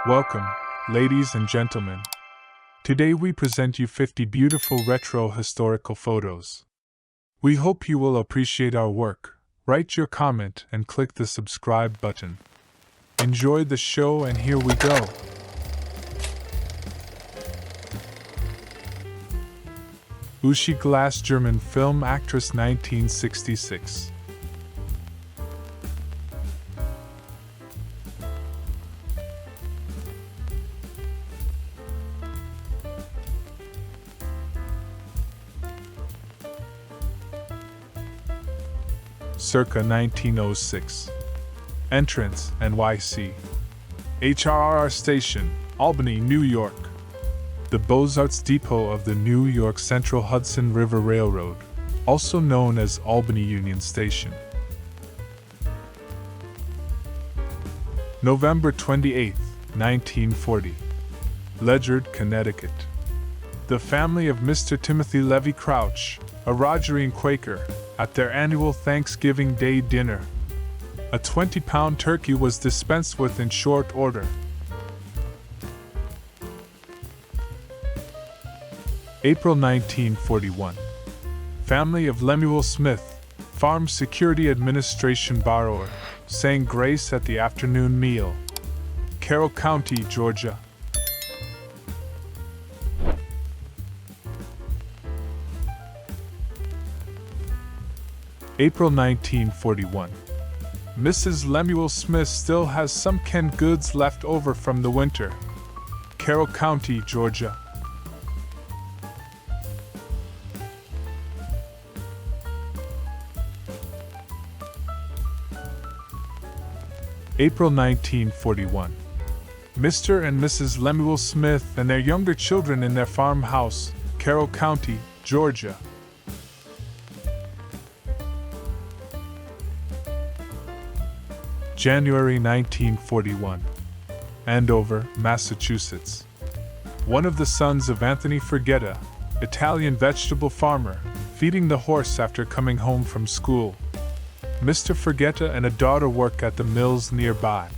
Welcome, ladies and gentlemen. Today we present you 50 beautiful retro historical photos. We hope you will appreciate our work. Write your comment and click the subscribe button. Enjoy the show, and here we go. Uschi Glas, German film actress, 1966. Circa 1906. Entrance, NYC. HRRR Station, Albany, New York. The Beaux-Arts Depot of the New York Central Hudson River Railroad, also known as Albany Union Station. November 28, 1940. Ledyard, Connecticut. The family of Mr. Timothy Levy Crouch, a Rogerian Quaker, at their annual Thanksgiving Day dinner. A 20-pound turkey was dispensed with in short order. April 1941. Family of Lemuel Smith, Farm Security Administration borrower, sang grace at the afternoon meal. Carroll County, Georgia. April 1941. Mrs. Lemuel Smith still has some canned goods left over from the winter. Carroll County, Georgia. April 1941. Mr. and Mrs. Lemuel Smith and their younger children in their farmhouse, Carroll County, Georgia. January 1941. Andover, Massachusetts. One of the sons of Anthony Fergetta, Italian vegetable farmer, feeding the horse after coming home from school. Mr. Fergetta and a daughter work at the mills nearby.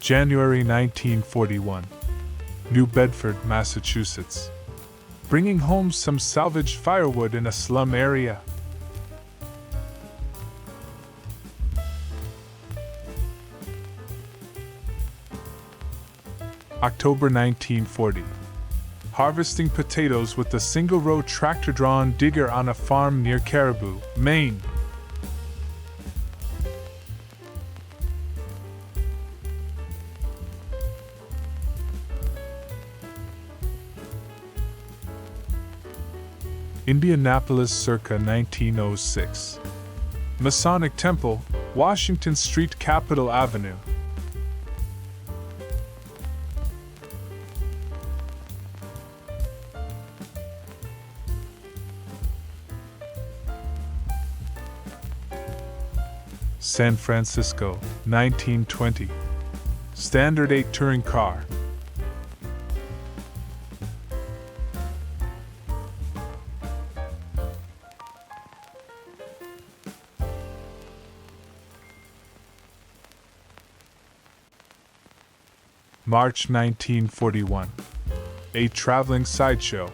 January 1941. New Bedford, Massachusetts. Bringing home some salvaged firewood in a slum area. October 1940. Harvesting potatoes with a single-row tractor-drawn digger on a farm near Caribou, Maine. Indianapolis, circa 1906. Masonic Temple, Washington Street, Capitol Avenue. San Francisco, 1920. Standard 8 touring car. March 1941. A traveling sideshow.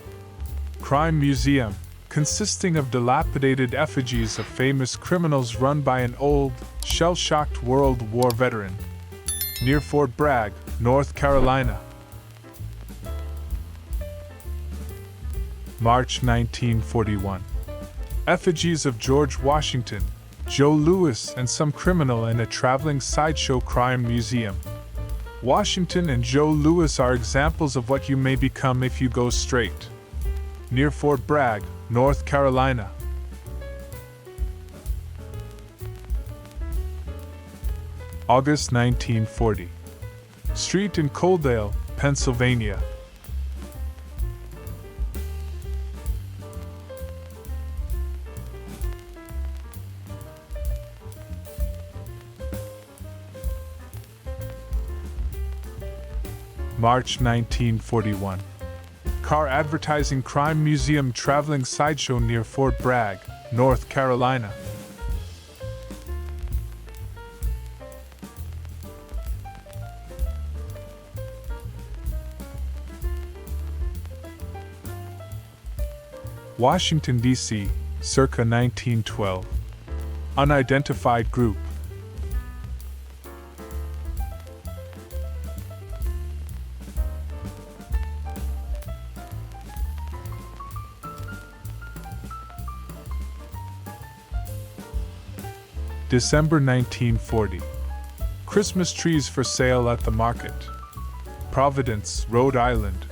Crime museum, consisting of dilapidated effigies of famous criminals run by an old, shell-shocked World War veteran. Near Fort Bragg, North Carolina. March 1941. Effigies of George Washington, Joe Louis, and some criminal in a traveling sideshow crime museum. Washington and Joe Louis are examples of what you may become if you go straight. Near Fort Bragg, North Carolina. August 1940. Street in Coaldale, Pennsylvania. March 1941. Car advertising crime museum traveling sideshow near Fort Bragg, North Carolina. Washington, D.C., circa 1912. Unidentified group. December 1940. Christmas trees for sale at the market. Providence, Rhode Island.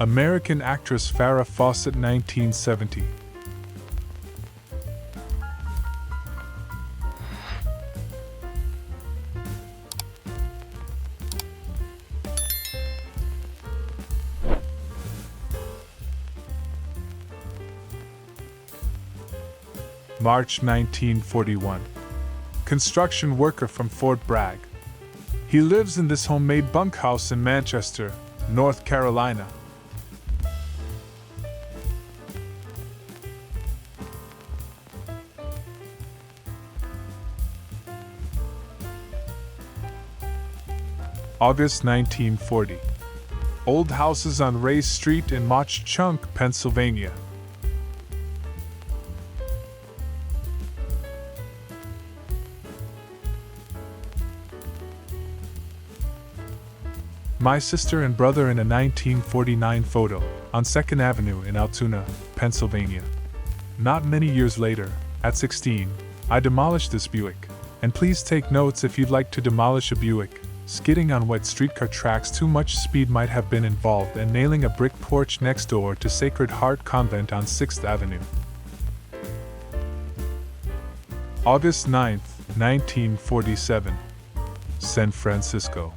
American actress Farrah Fawcett, 1970. March 1941. Construction worker from Fort Bragg. He lives in this homemade bunkhouse in Manchester, North Carolina. August 1940. Old houses on Ray Street in Mauch Chunk, Pennsylvania. My sister and brother in a 1949 photo on 2nd Avenue in Altoona, Pennsylvania. Not many years later, at 16, I demolished this Buick. And please take notes if you'd like to demolish a Buick. Skidding on wet streetcar tracks, too much speed might have been involved, and nailing a brick porch next door to Sacred Heart Convent on 6th Avenue. August 9, 1947. San Francisco.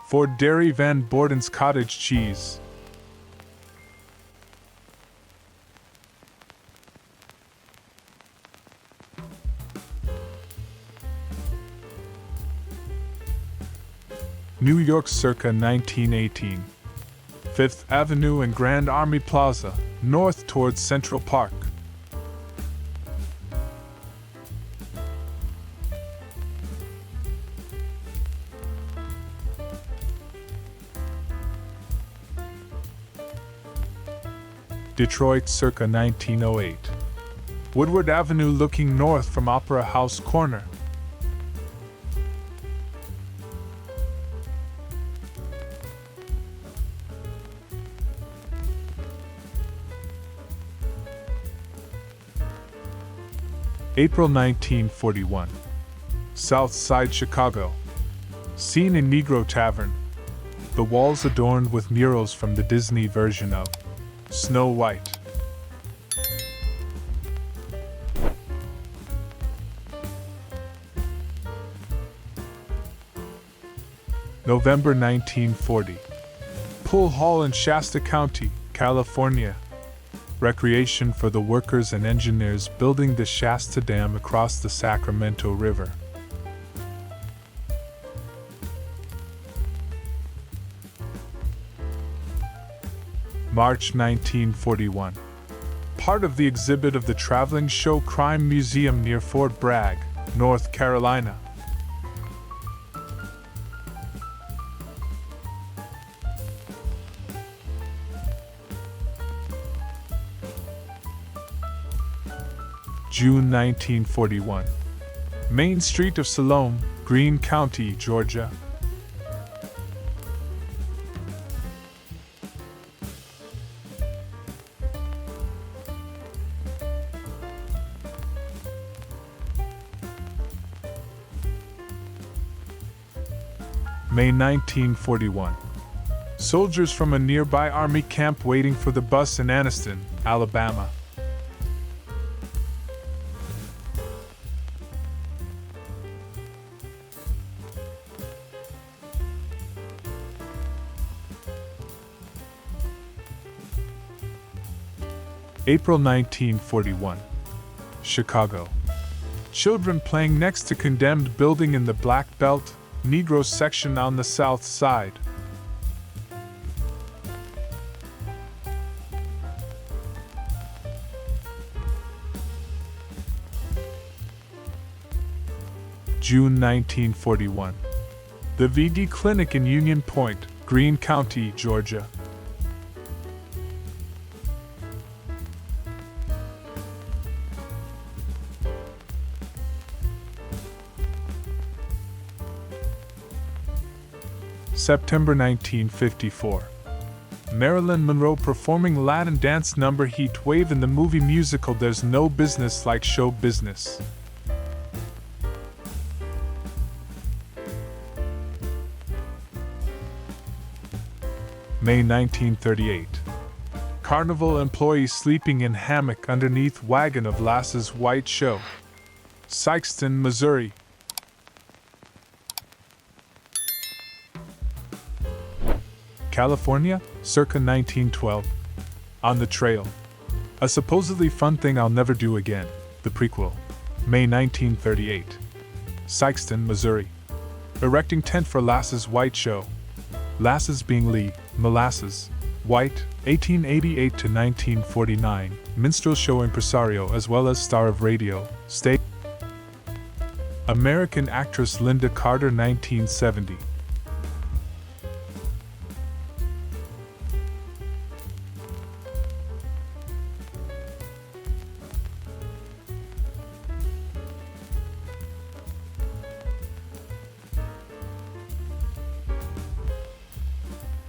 Ford Dairy Van Borden's cottage cheese. New York, circa 1918. 5th Avenue and Grand Army Plaza, north towards Central Park. Detroit, circa 1908. Woodward Avenue looking north from Opera House Corner. April 1941. South Side, Chicago. Scene in Negro Tavern. The walls adorned with murals from the Disney version of Snow White. November 1940. Pool Hall in Shasta County, California. Recreation for the workers and engineers building the Shasta Dam across the Sacramento River. March 1941. Part of the exhibit of the Traveling Show Crime Museum near Fort Bragg, North Carolina. June 1941. Main Street of Siloam, Greene County, Georgia. May 1941. Soldiers from a nearby army camp waiting for the bus in Anniston, Alabama. April 1941. Chicago. Children playing next to condemned building in the Black Belt, Negro section on the south side. June 1941. The VD Clinic in Union Point, Greene County, Georgia. September 1954. Marilyn Monroe performing Latin dance number Heat Wave in the movie musical There's No Business Like Show Business. May 1938. Carnival employee sleeping in hammock underneath wagon of Lass's White Show. Sikeston, Missouri. California, circa 1912. On the Trail. A supposedly fun thing I'll never do again, the prequel. May 1938. Sikeston, Missouri. Erecting tent for Lass's White Show. Lass's being Lee, Molasses, White, 1888 to 1949, minstrel show impresario as well as star of radio, stage. American actress Linda Carter, 1970.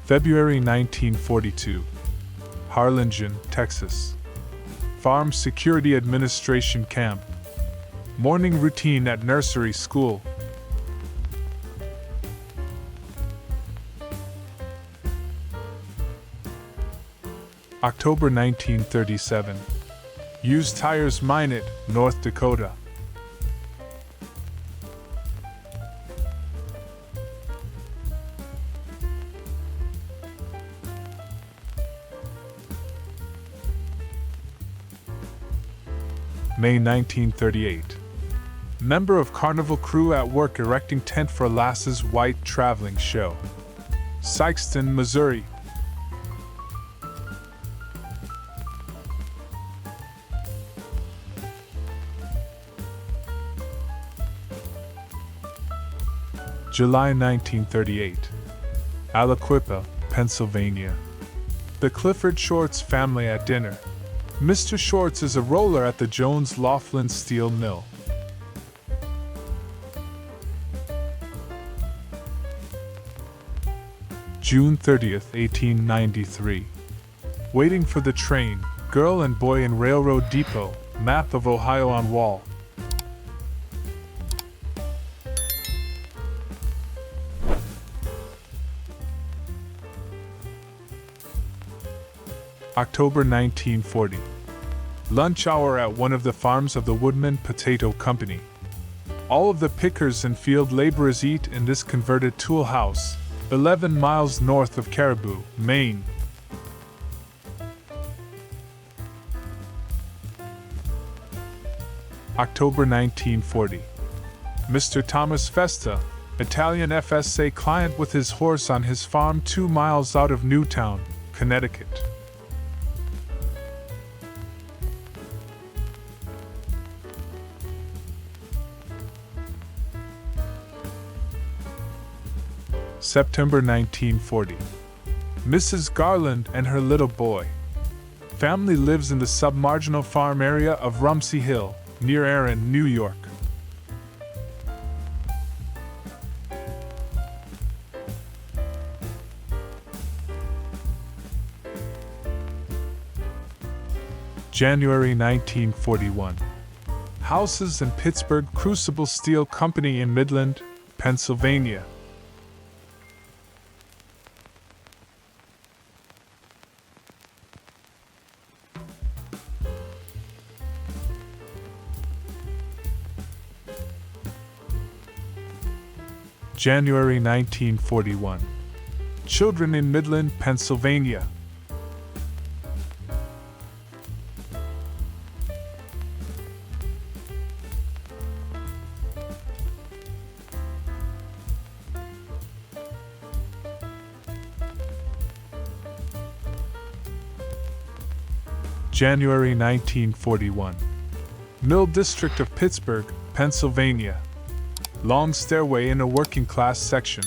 February 1942. Harlingen, Texas. Farm Security Administration Camp. Morning routine at nursery school. October 1937. Used tires Minot, North Dakota. May 1938. Member of Carnival crew at work erecting tent for Lass's White Traveling Show. Sikeston, Missouri. July 1938. Aliquippa, Pennsylvania. The Clifford Shorts family at dinner. Mr. Shorts is a roller at the Jones Laughlin Steel Mill. June 30th, 1893. Waiting for the train, girl and boy in railroad depot, map of Ohio on wall. October 1940. Lunch hour at one of the farms of the Woodman Potato Company. All of the pickers and field laborers eat in this converted tool house, 11 miles north of Caribou, Maine. October 1940. Mr. Thomas Festa, Italian FSA client with his horse on his farm 2 miles out of Newtown, Connecticut. September 1940. Mrs. Garland and her little boy. Family lives in the submarginal farm area of Rumsey Hill, near Erin, New York. January 1941. Houses in Pittsburgh Crucible Steel Company in Midland, Pennsylvania. January 1941. Children in Midland, Pennsylvania. January 1941. Mill District of Pittsburgh, Pennsylvania. Long stairway in a working class section.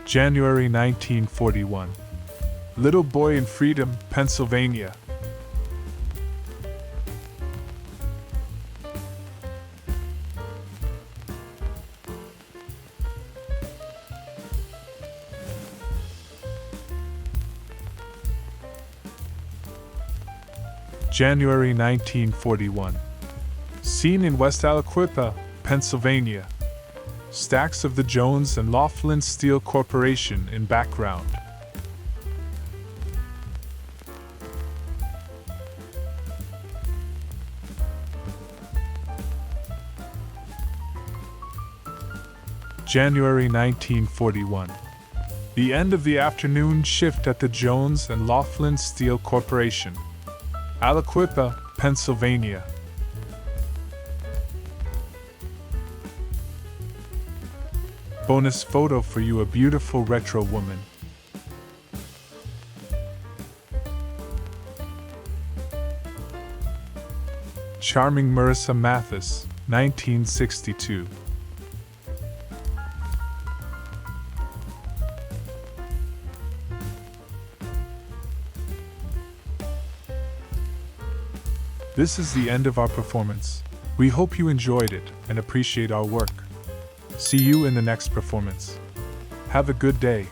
January 1941. Little boy in Freedom, Pennsylvania. January 1941. Scene in West Aliquippa, Pennsylvania. Stacks of the Jones and Laughlin Steel Corporation in background. January 1941. The end of the afternoon shift at the Jones and Laughlin Steel Corporation. Aliquippa, Pennsylvania. Bonus photo for you, a beautiful retro woman. Charming Marissa Mathis, 1962. This is the end of our performance. We hope you enjoyed it and appreciate our work. See you in the next performance. Have a good day.